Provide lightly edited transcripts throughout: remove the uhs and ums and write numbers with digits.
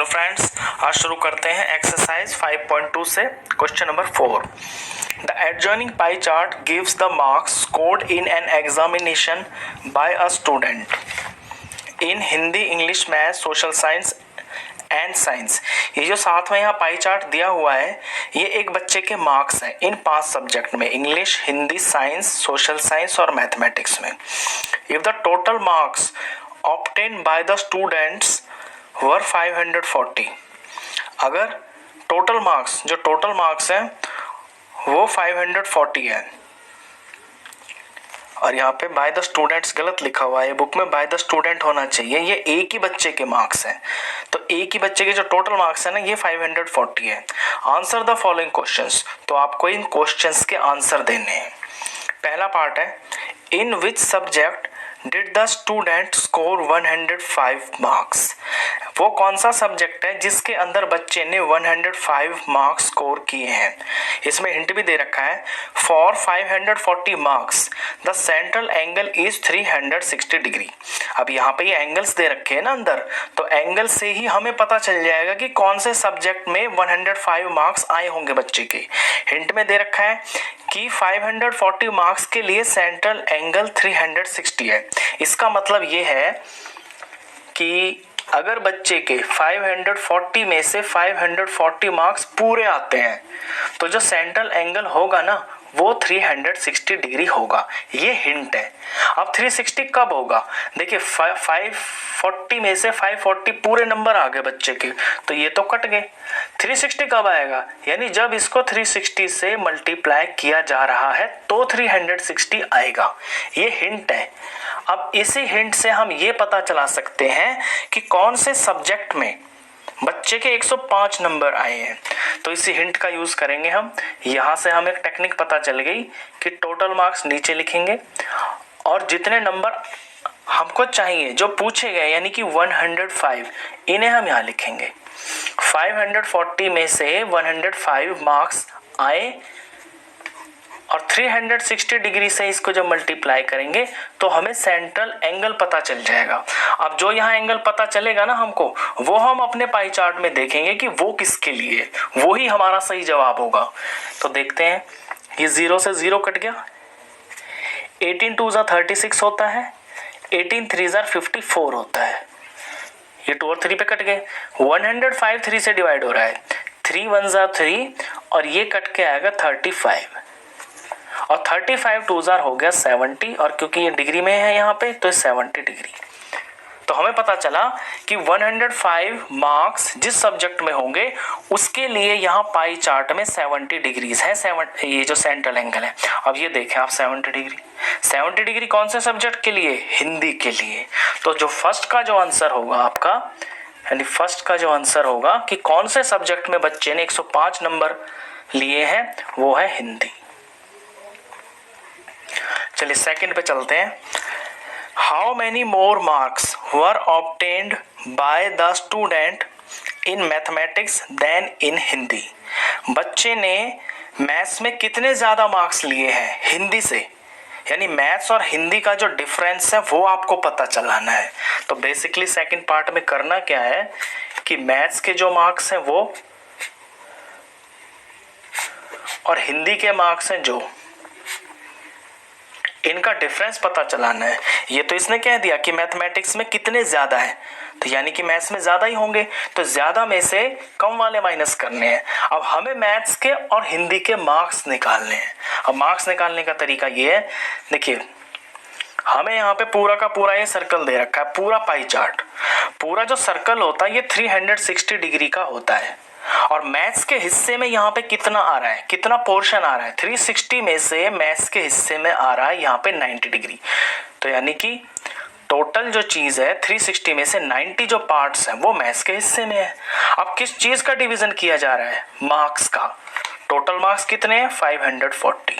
Hello friends, आज शुरू करते हैं एक्सरसाइज 5.2 से question number 4। The adjoining pie chart gives the marks scored in an examination by a student in Hindi, English, math, social science and science. ये जो साथ में यहाँ पाई चार्ट दिया हुआ है, ये एक बच्चे के मार्क्स हैं इन 5 सब्जेक्ट में, English, Hindi, science, social science और मैथमेटिक्स में। If the total marks obtained by the students were 540, अगर टोटल मार्क्स हैं वो 540 है, और यहाँ पे बाय द स्टूडेंट्स गलत लिखा हुआ है, बुक में बाय द स्टूडेंट होना चाहिए। ये एक ही बच्चे के मार्क्स हैं, तो एक ही बच्चे के जो टोटल मार्क्स है ना, ये 540 है। आंसर द फॉलोइंग क्वेश्चंस, तो आपको इन क्वेश्चंस के आंसर देने हैं। पहला पार्ट है, in which subject did the student score 105 marks. वो कौन सा सब्जेक्ट है जिसके अंदर बच्चे ने 105 मार्क्स स्कोर किए हैं। इसमें हिंट भी दे रखा है, for 540 marks the central angle is 360 degree. अब यहाँ पे ये एंगल्स दे रखे हैं ना अंदर, तो एंगल से ही हमें पता चल जाएगा कि कौन से सब्जेक्ट में 105 मार्क्स आए होंगे बच्चे के। हिंट में दे रखा है कि 540 मार्क्स के लिए सेंट्रल एंगल 360 है। इसका मतलब ये है कि अगर बच्चे के 540 में से 540 मार्क्स पूरे आते हैं, तो जो सेंट्रल एंगल होगा ना, वो 360 डिग्री होगा। ये हिंट है। अब 360 कब होगा? देखिए, 540 में से 540 पूरे नंबर आ गए बच्चे के, तो ये तो कट गए। 360 कब आएगा? यानी जब इसको 360 से मल्टीप्लाई किया जा रहा है तो 360 आएगा। ये हिंट है। अब इसी हिंट से हम ये पता चला सकते हैं कि कौन से सब्जेक्ट में बच्चे के 105 नंबर आए हैं। तो इसी हिंट का यूज करेंगे हम। यहां से हमें एक टेक्निक पता चल गई कि टोटल मार्क्स नीचे लिखेंगे और जितने नंबर हमको चाहिए जो पूछे गए, यानी कि 105, इन्हें हम यहां लिखेंगे। 540 में से 105 मार्क्स आए और 360 डिग्री से इसको जब मल्टीप्लाई करेंगे तो हमें सेंट्रल एंगल पता चल जाएगा। अब जो यहाँ एंगल पता चलेगा ना हमको, वो हम अपने पाई चार्ट में देखेंगे कि वो किसके लिए, वो ही हमारा सही जवाब होगा। तो देखते हैं, ये 0 से 0 कट गया, 18 2 36 होता है, 18 3 54 होता है, ये 2 और 3 पे कट गए। 105 3 से डिवाइड हो रहा है, 3 1 3 और ये कट के आएगा 35, और 35 2 हो गया 70, और क्योंकि ये डिग्री में है यहाँ पे, तो 70 डिग्री। तो हमें पता चला कि 105 मार्क्स जिस सब्जेक्ट में होंगे उसके लिए यहाँ पाई चार्ट में 70 डिग्रीज है। ये जो सेंट्रल एंगल है, अब ये देखें आप, 70 डिग्री कौन से सब्जेक्ट के लिए? हिंदी के लिए। तो जो फर्स्ट का जो आंसर होगा आपका, यानी फर्स्ट का जो आंसर होगा कि कौन से सब्जेक्ट में बच्चे ने 105 नंबर लिए हैं, वो है हिंदी। चलिए सेकंड पे चलते हैं। How many more marks were obtained by the student in mathematics then in Hindi. बच्चे ने मैथ्स में कितने ज्यादा मार्क्स लिए हैं हिंदी से, यानी मैथ्स और हिंदी का जो डिफरेंस है वो आपको पता चलाना है। तो बेसिकली सेकंड पार्ट में करना क्या है कि मैथ्स के जो मार्क्स हैं वो, और हिंदी के मार्क्स हैं जो, इनका डिफरेंस पता चलाना है। ये तो इसने कह दिया कि मैथमेटिक्स में कितने ज्यादा है, तो यानी कि मैथ्स में ज्यादा ही होंगे, तो ज्यादा में से कम वाले माइनस करने हैं। अब हमें मैथ्स के और हिंदी के मार्क्स निकालने हैं। अब मार्क्स निकालने का तरीका ये है, देखिए हमें यहाँ पे पूरा का पूरा ये सर्कल दे रखा है, पूरा पाई चार्ट। पूरा जो सर्कल होता है ये 360 डिग्री का होता है, और मैथ्स के हिस्से में यहाँ पे कितना आ रहा है, कितना पोर्शन आ रहा है, 360 में से मैथ्स के हिस्से में आ रहा है यहाँ पे 90 डिग्री। तो यानी कि टोटल जो चीज है 360 में से 90 जो पार्ट्स हैं वो मैथ्स के हिस्से में है। अब किस चीज का डिवीजन किया जा रहा है? मार्क्स का। टोटल मार्क्स कितने हैं? 540।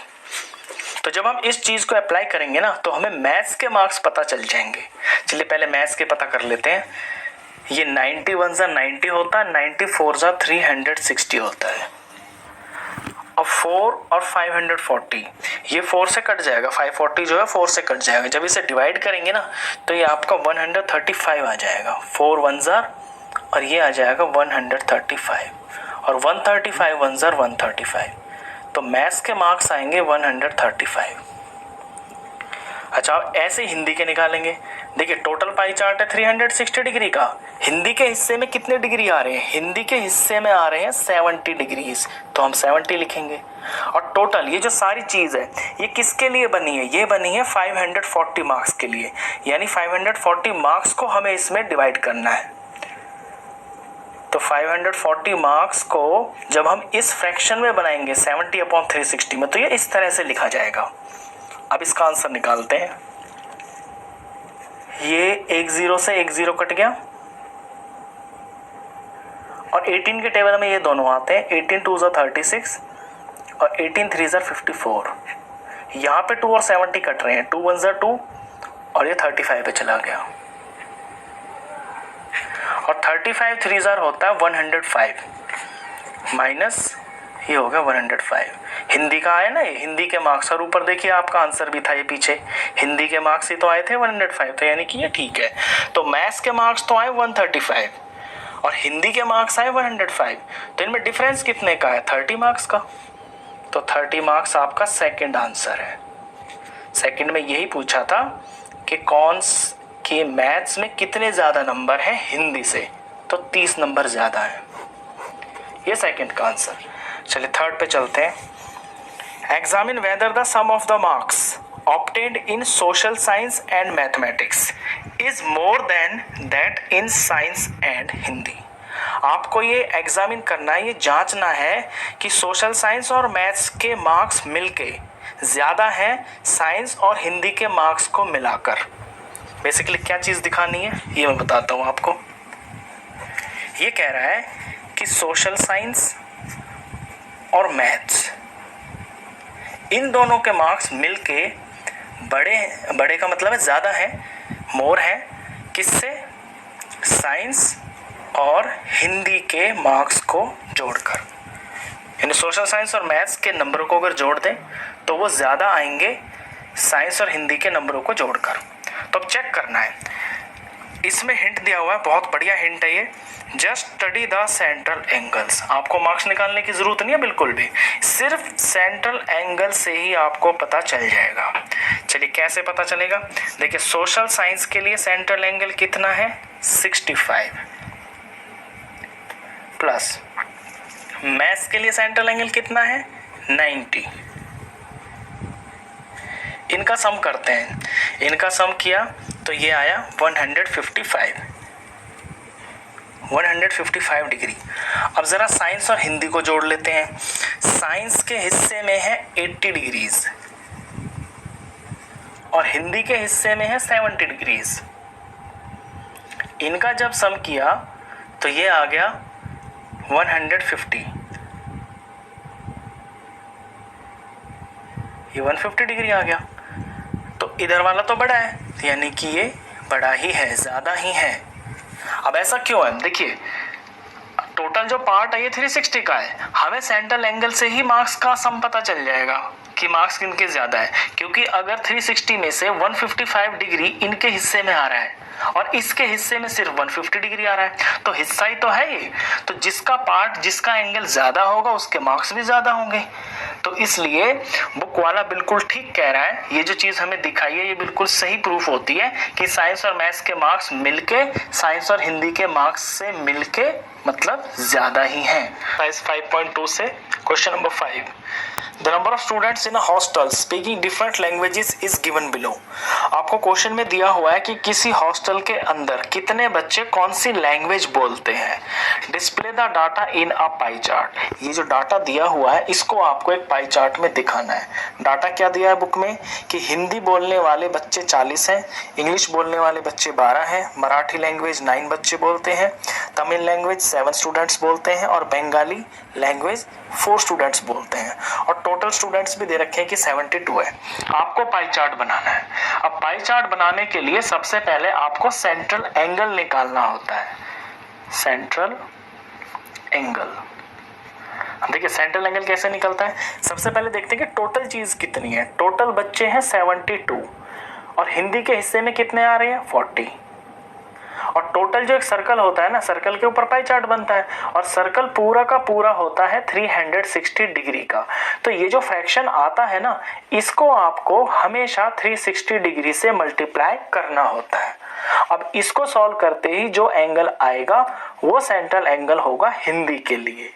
तो जब हम इस चीज को अप्लाई करेंगे ना, तो हमें मैथ्स के मार्क्स पता चल जाएंगे। चलिए पहले मैथ्स के पता कर लेते हैं। ये 91 90 होता है, 94 360 होता है। अब 4 और 540, ये 4 से कट जाएगा, 540 जो है 4 से कट जाएगा। जब इसे डिवाइड करेंगे ना, तो ये आपका 135 आ जाएगा। 4 1 और ये आ जाएगा 135 और 135 1 ज़र 135, तो मैथ्स के मार्क्स आएंगे 135। अच्छा ऐसे हिंदी के निकालेंगे। देखिए टोटल पाई चार्ट है 360 डिग्री का, हिंदी के हिस्से में कितने डिग्री आ रहे हैं, हिंदी के हिस्से में आ रहे हैं 70 डिग्रीज, तो हम 70 लिखेंगे। और टोटल ये जो सारी चीज़ है ये किसके लिए बनी है, ये बनी है 540 मार्क्स के लिए, यानी 540 मार्क्स को हमें इसमें डिवाइड करना है। तो 540 मार्क्स को जब हम इस फ्रैक्शन में बनाएंगे 70/360 में, तो ये इस तरह से लिखा जाएगा। अब इसका आंसर निकालते हैं। ये 1 0 से 1 0 कट गया और 18 के टेबल में ये दोनों आते हैं, 18 2 ज़ा 36 और 18 3 ज़ा 54। यहाँ पे 2 और 70 कट रहे हैं, 2 1 ज़ा 2 और ये 35 पे चला गया और 35 3 ज़ा होता है 105 माइनस ये हो गया 105। हिंदी का आया ना, ये हिंदी के मार्क्स, और ऊपर देखिए आपका आंसर भी था ये पीछे, हिंदी के मार्क्स ही तो आए थे 105, तो यानी कि ये ठीक है। तो मैथ्स के मार्क्स तो आए 135 और हिंदी के मार्क्स आए 105, तो इनमें डिफरेंस कितने का है, 30 मार्क्स का। तो 30 मार्क्स आपका सेकंड आंसर है। सेकंड में यही पूछा था कि कौन के मैथ्स में कितने ज़्यादा नंबर हैं हिंदी से, तो 30 नंबर ज़्यादा है, ये सेकंड का आंसर। चलिए थर्ड पे चलते हैं। Examine whether the sum of the marks obtained in social science and mathematics is more than that in science and Hindi. आपको ये एग्जामिन करना है, ये जांचना है कि सोशल साइंस और मैथ्स के मार्क्स मिलके ज़्यादा हैं साइंस और हिंदी के मार्क्स को मिलाकर। बेसिकली क्या चीज़ दिखानी है ये मैं बताता हूँ आपको। ये कह रहा है कि सोशल साइंस और मैथ्स इन दोनों के मार्क्स मिलके बड़े का मतलब है ज़्यादा है, मोर है, किससे, साइंस और हिंदी के मार्क्स को जोड़कर। यानी सोशल साइंस और मैथ्स के नंबरों को अगर जोड़ दें तो वो ज़्यादा आएंगे साइंस और हिंदी के नंबरों को जोड़कर। तो अब चेक करना है, इसमें हिंट दिया हुआ है, बहुत बढ़िया हिंट है ये, just study the central angles. आपको मार्क्स निकालने की ज़रूरत नहीं है बिल्कुल भी, सिर्फ सेंट्रल एंगल से ही आपको पता चल जाएगा। चलिए कैसे पता चलेगा, देखिए सोशल साइंस के लिए सेंट्रल एंगल कितना है 65 प्लस मैथ्स के लिए सेंट्रल एंगल कितना है 90। इनका सम करते हैं, इनका सम किया तो ये आया 155 डिग्री। अब ज़रा साइंस और हिंदी को जोड़ लेते हैं। साइंस के हिस्से में है 80 डिग्रीज और हिंदी के हिस्से में है 70 डिग्रीज। इनका जब सम किया तो ये आ गया 150, ये 150 डिग्री आ गया। तो इधर वाला तो बड़ा है, यानी कि ये बड़ा ही है, ज़्यादा ही है। अब ऐसा क्यों है, देखिए टोटल जो पार्ट है ये 360 का है, हमें सेंट्रल एंगल से ही मार्क्स का सम पता चल जाएगा कि मार्क्स किनके ज़्यादा है, क्योंकि अगर 360 में से 155 डिग्री इनके हिस्से में आ रहा है और इसके हिस्से में सिर्फ 150 डिग्री आ रहा है, तो हिस्सा ही तो है ये, तो जिसका पार्ट जिसका एंगल ज़्यादा होगा उसके मार्क्स भी ज़्यादा होंगे। तो इसलिए बुक वाला बिल्कुल ठीक कह रहा है, ये जो चीज़ हमें दिखाई है ये बिल्कुल सही प्रूफ होती है कि साइंस और मैथ्स के मार्क्स मिलके साइंस और हिंदी के मार्क्स से मिलके मतलब ज़्यादा ही हैं। 5.2 से question number 5, the number of students in a hostel speaking different languages is given below. आपको क्वेश्चन में दिया हुआ है कि किसी हॉस्टल के अंदर कितने बच्चे कौन सी लैंग्वेज बोलते हैं। Display the data in a pie chart. ये जो डाटा दिया हुआ है इसको आपको एक पाई चार्ट में दिखाना है। डाटा क्या दिया है बुक में कि हिंदी बोलने वाले बच्चे 40 हैं, इंग्लिश बोलने वाले बच्चे 12 हैं, मराठी लैंग्वेज 9 बच्चे बोलते हैं, तमिल लैंग्वेज 7 स्टूडेंट्स बोलते हैं और बंगाली लैंग्वेज 4 स्टूडेंट्स बोलते हैं, और टोटल स्टूडेंट्स भी दे रखे हैं कि 72 है। आपको पाई चार्ट बनाना है। अब पाई चार्ट बनाने के लिए सबसे पहले आपको सेंट्रल एंगल निकालना होता है। सेंट्रल एंगल, देखिए सेंट्रल एंगल कैसे निकलता है। सबसे पहले देखते हैं कि टोटल चीज कितनी है। टोटल बच्चे हैं 72 और हिंदी के हिस्से में कितने आ रहे हैं 40, और टोटल जो एक सर्कल होता है ना, सर्कल के ऊपर पाई चार्ट बनता है और सर्कल पूरा का पूरा होता है 360 डिग्री का। तो ये जो फ्रैक्शन आता है ना, इसको आपको हमेशा 360 डिग्री से मल्टीप्लाई करना होता है। अब इसको सॉल्व करते ही जो एंगल आएगा वो सेंट्रल एंगल होगा हिंदी के लिए।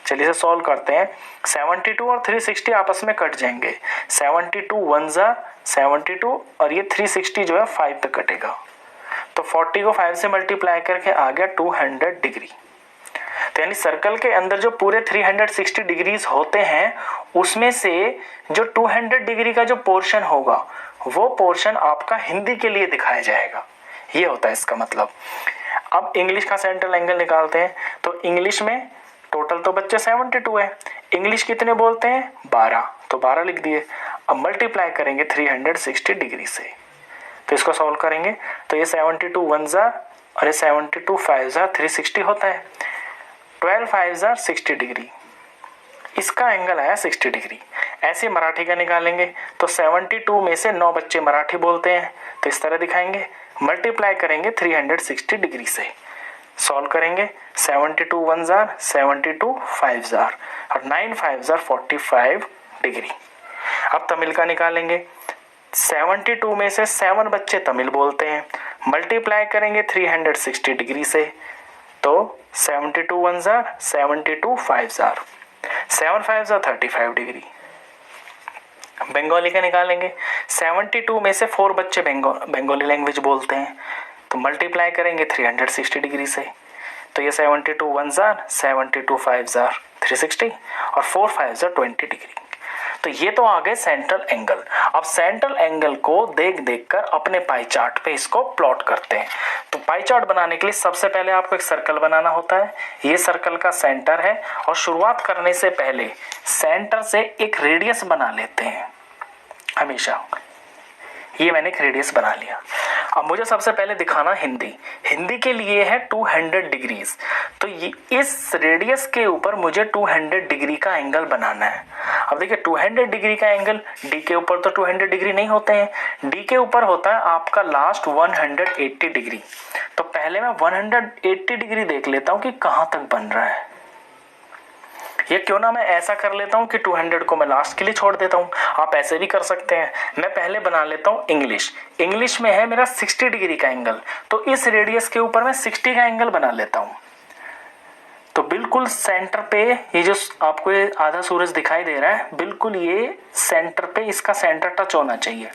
चलिए इसे सॉल्व करते हैं। 72 और 360 आपस में कट जाएंगे। 72 1 जा 72 और ये 360 जो है 5 पे कटेगा, तो 40 को 5 से मल्टीप्लाई करके आ गया 200 डिग्री। तो यानी सर्कल के अंदर जो पूरे 360 डिग्रीज होते हैं उसमें से जो 200 डिग्री का जो पोर्शन होगा वो पोर्शन आपका हिंदी के लिए दिखाया जाएगा। ये होता है इसका मतलब। अब इंग्लिश का सेंट्रल एंगल निकालते हैं। तो इंग्लिश में टोटल तो बच्चे 72 है, इंग्लिश कितने बोलते हैं 12, तो 12 लिख दिए। अब मल्टीप्लाई करेंगे 360 डिग्री से, तो इसको सॉल्व करेंगे तो ये 72 1 जार और ये 72 5 जार 360 होता है। 12 5 जार 60 डिग्री, इसका एंगल आया 60 डिग्री। ऐसे मराठी का निकालेंगे तो 72 में से 9 बच्चे मराठी बोलते हैं, तो इस तरह दिखाएंगे। मल्टीप्लाई करेंगे 360 डिग्री से, सॉल्व करेंगे 72 1 जार 72 5 जार और 9 5 जार 45 डिग्री। अब तमिल का निकालेंगे। 72 में से 7 बच्चे तमिल बोलते हैं, मल्टीप्लाई करेंगे 360 डिग्री से, तो 72 1 jar 72 5 jar 7 5 jar 35 degree. Bengali का निकालेंगे। 72 में से 4 बच्चे बंगाली लैंग्वेज बोलते हैं, तो मल्टीप्लाई करेंगे 360 डिग्री से, तो ये 72 1 जार 72 5 जार 360 और 4 5 जार 20 डिग्री। तो ये तो आ गए सेंट्रल एंगल। अब सेंट्रल एंगल को देख देख कर अपने पाई चार्ट पे इसको प्लॉट करते हैं। तो पाई चार्ट बनाने के लिए सबसे पहले आपको एक सर्कल बनाना होता है। ये सर्कल का सेंटर है और शुरुआत करने से पहले सेंटर से एक रेडियस बना लेते हैं हमेशा। ये मैंने एक रेडियस बना लिया। अब मुझे सबसे पहले दिखाना हिंदी के लिए है 200 डिग्रीज, तो ये इस रेडियस के ऊपर मुझे 200 डिग्री का एंगल बनाना है। अब देखिए 200 डिग्री का एंगल डी के ऊपर तो 200 डिग्री नहीं होते हैं, डी के ऊपर होता है आपका लास्ट 180 डिग्री। तो पहले मैं 180 डिग्री देख लेता हूँ कि कहाँ तक बन रहा है। ये क्यों ना मैं ऐसा कर लेता हूँ कि 200 को मैं लास्ट के लिए छोड़ देता हूँ, आप ऐसे भी कर सकते हैं। मैं पहले बना लेता हूँ इंग्लिश में है मेरा 60 डिग्री का एंगल, तो इस रेडियस के ऊपर मैं 60 का एंगल बना लेता हूँ। तो बिल्कुल सेंटर पे ये जो आपको ये आधा सूरज दिखाई दे रहा है, बिल्कुल ये सेंटर पे इसका सेंटर टच होना चाहिए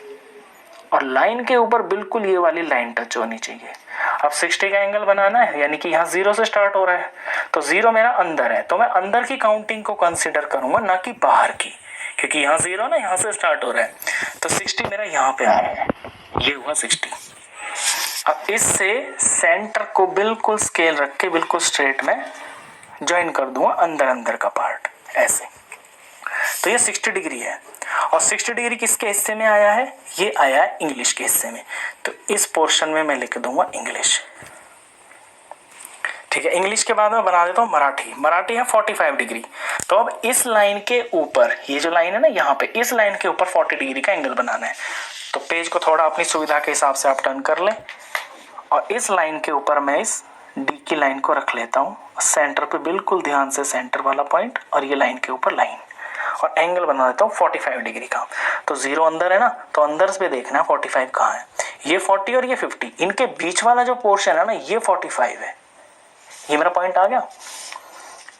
और लाइन के ऊपर बिल्कुल ये वाली लाइन टच होनी चाहिए। अब 60 का एंगल बनाना है, यानी कि यहाँ 0 से स्टार्ट हो रहा है, तो 0 मेरा अंदर है, तो मैं अंदर की काउंटिंग को कंसीडर करूंगा, ना कि बाहर की, क्योंकि यहाँ 0 ना यहाँ से स्टार्ट हो रहा है। तो 60 मेरा यहाँ पे आ रहा है, ये हुआ 60। अब इससे सेंटर को बिल्कुल स्केल रख के बिल्कुल स्ट्रेट में ज्वाइन कर दूंगा अंदर का पार्ट ऐसे। तो ये 60 डिग्री है और 60 डिग्री किसके हिस्से में आया है, ये आया है इंग्लिश के हिस्से में। तो इस पोर्शन में मैं लिख दूंगा इंग्लिश। ठीक है, इंग्लिश के बाद में बना देता हूँ मराठी है 45 डिग्री। तो अब इस लाइन के ऊपर, ये जो लाइन है ना यहाँ पे, इस लाइन के ऊपर 40 डिग्री का एंगल बनाना है। तो पेज को थोड़ा अपनी सुविधा के हिसाब से आप टर्न कर लें और इस लाइन के ऊपर मैं इस डी की लाइन को रख लेता हूँ सेंटर पे, बिल्कुल ध्यान से सेंटर वाला पॉइंट, और ये लाइन के ऊपर लाइन, और एंगल बना देता हूँ 45 डिग्री का। तो 0 अंदर है ना, तो अंदर से देखना 45 कहाँ है। ये 40 और ये 50, इनके बीच वाला जो पोर्शन है ना, ये 45 है। ये मेरा पॉइंट आ गया।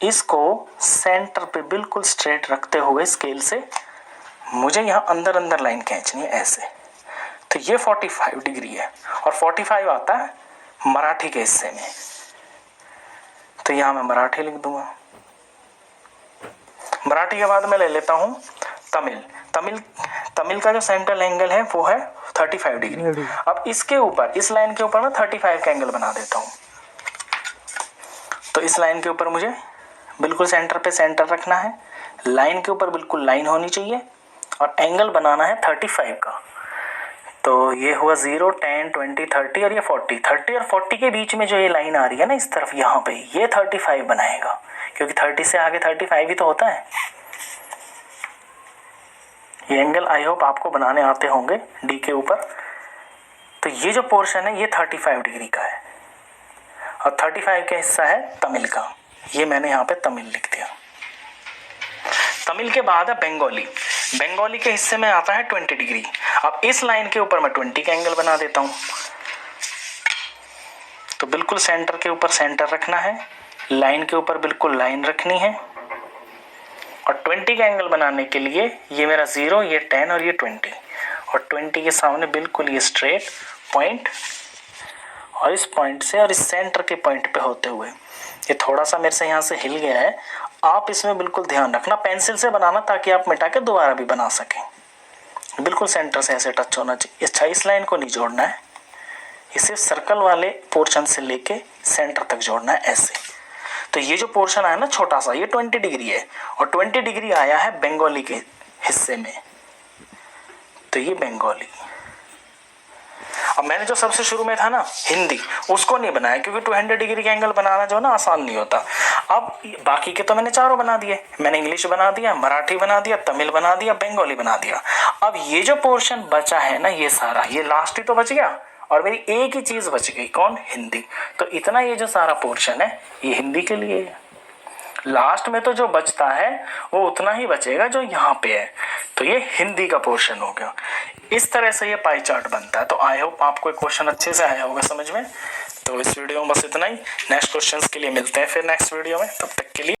इसको सेंटर पे बिल्कुल स्ट्रेट रखते हुए स्केल से मुझे यहाँ अंदर लाइन खींचनी है ऐसे। तो ये 45 डिग्री है और 45 आता है मराठी के हिस्से में, तो यहाँ मैं मराठी लिख दूंगा। मराठी के बाद मैं ले लेता हूँ तमिल का जो सेंट्रल एंगल है वो है 35 डिग्री। अब इसके ऊपर, इस लाइन के ऊपर मैं 35 का एंगल बना देता हूँ। तो इस लाइन के ऊपर मुझे बिल्कुल सेंटर पे सेंटर रखना है, लाइन के ऊपर बिल्कुल लाइन होनी चाहिए और एंगल बनाना है 35 का। तो ये हुआ 0 10 20 30 और ये 30 और 40 के बीच में जो ये लाइन आ रही है ना इस तरफ, यहाँ पे ये 35 बनाएगा, क्योंकि 30 से आगे 35 ही तो होता है। ये एंगल आई होप आपको बनाने आते होंगे डी के ऊपर। तो ये जो पोर्शन है ये 35 डिग्री का है। और 35 का हिस्सा है तमिल का, ये मैंने यहाँ पे तमिल लिख दिया। तमिल के बाद है बंगाली, बंगाली के हिस्से में आता है 20 डिग्री। अब इस लाइन के ऊपर मैं 20 का एंगल बना देता हूँ, तो बिल्कुल सेंटर के ऊपर सेंटर रखना है, लाइन के ऊपर बिल्कुल लाइन रखनी है, और 20 का एंगल बनाने के लिए ये मेरा 0, ये 10 और ये 20, और 20 के सामने बिल्कुल ये स्ट्रेट पॉइंट, और इस पॉइंट से और इस सेंटर के पॉइंट पे होते हुए ये थोड़ा सा मेरे से यहाँ से हिल गया है, आप इसमें बिल्कुल ध्यान रखना, पेंसिल से बनाना ताकि आप मिटा के दोबारा भी बना सकें। बिल्कुल सेंटर से ऐसे टच होना चाहिए। अच्छा, इस लाइन को नहीं जोड़ना है, ये सिर्फ सर्कल वाले पोर्शन से लेके सेंटर तक जोड़ना है ऐसे। तो ये जो पोर्शन आया ना छोटा सा, ये 20 डिग्री है, और 20 डिग्री आया है बंगाली के हिस्से में, तो ये बंगाली। अब मैंने जो सबसे शुरू में था ना हिंदी, उसको नहीं बनाया क्योंकि 200 डिग्री का एंगल बनाना जो ना आसान नहीं होता। अब बाकी के तो मैंने चारों बना दिए, मैंने इंग्लिश बना दिया, मराठी बना दिया, तमिल बना दिया, बंगाली बना दिया। अब ये जो पोर्शन बचा है ना, ये सारा, ये लास्ट ही तो बच गया, और मेरी एक ही चीज बच गई, कौन? हिंदी। तो इतना ये जो सारा पोर्शन है ये हिंदी के लिए है। लास्ट में तो जो बचता है वो उतना ही बचेगा जो यहाँ पे है, तो ये हिंदी का पोर्शन हो गया। इस तरह से ये पाई चार्ट बनता है। तो आई होप आपको क्वेश्चन अच्छे से आया होगा समझ में। तो इस वीडियो में बस इतना ही, नेक्स्ट क्वेश्चंस के लिए मिलते हैं फिर नेक्स्ट वीडियो में, तब तक के लिए